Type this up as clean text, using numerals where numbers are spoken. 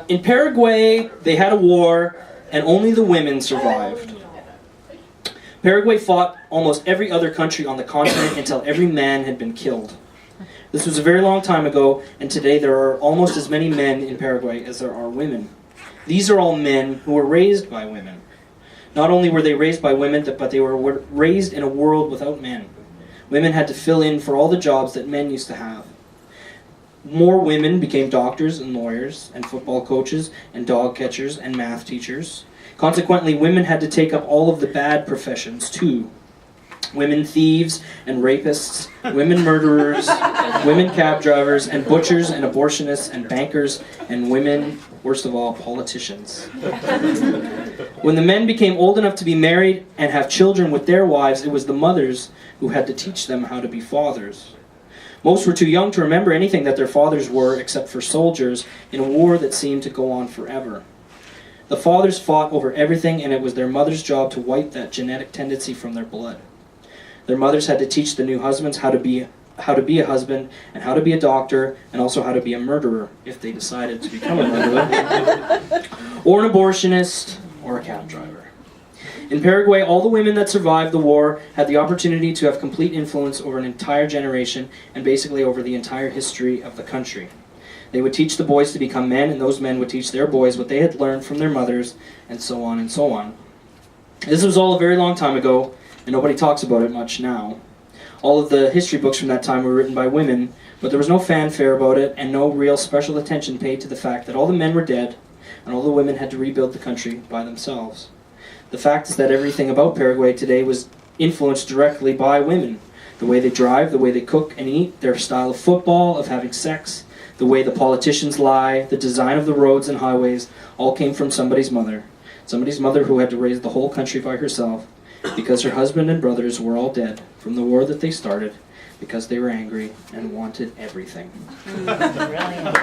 In Paraguay, they had a war, and only the women survived. Paraguay fought almost every other country on the continent until every man had been killed. This was a very long time ago, and today there are almost as many men in Paraguay as there are women. These are all men who were raised by women. Not only were they raised by women, but they were raised in a world without men. Women had to fill in for all the jobs that men used to have. More women became doctors and lawyers and football coaches and dog catchers and math teachers. Consequently, women had to take up all of the bad professions too. Women thieves and rapists, women murderers, women cab drivers and butchers and abortionists and bankers, and women, worst of all, politicians. When the men became old enough to be married and have children with their wives, it was the mothers who had to teach them how to be fathers. Most were too young to remember anything that their fathers were except for soldiers in a war that seemed to go on forever. The fathers fought over everything, and it was their mother's job to wipe that genetic tendency from their blood. Their mothers had to teach the new husbands how to be a husband, and how to be a doctor, and also how to be a murderer, if they decided to become a murderer, or an abortionist, or a cab driver. In Paraguay, all the women that survived the war had the opportunity to have complete influence over an entire generation, and basically over the entire history of the country. They would teach the boys to become men, and those men would teach their boys what they had learned from their mothers, and so on and so on. This was all a very long time ago, and nobody talks about it much now. All of the history books from that time were written by women, but there was no fanfare about it, and no real special attention paid to the fact that all the men were dead, and all the women had to rebuild the country by themselves. The fact is that everything about Paraguay today was influenced directly by women. The way they drive, the way they cook and eat, their style of football, of having sex, the way the politicians lie, the design of the roads and highways, all came from somebody's mother. Somebody's mother who had to raise the whole country by herself, because her husband and brothers were all dead from the war that they started, because they were angry and wanted everything. Brilliant.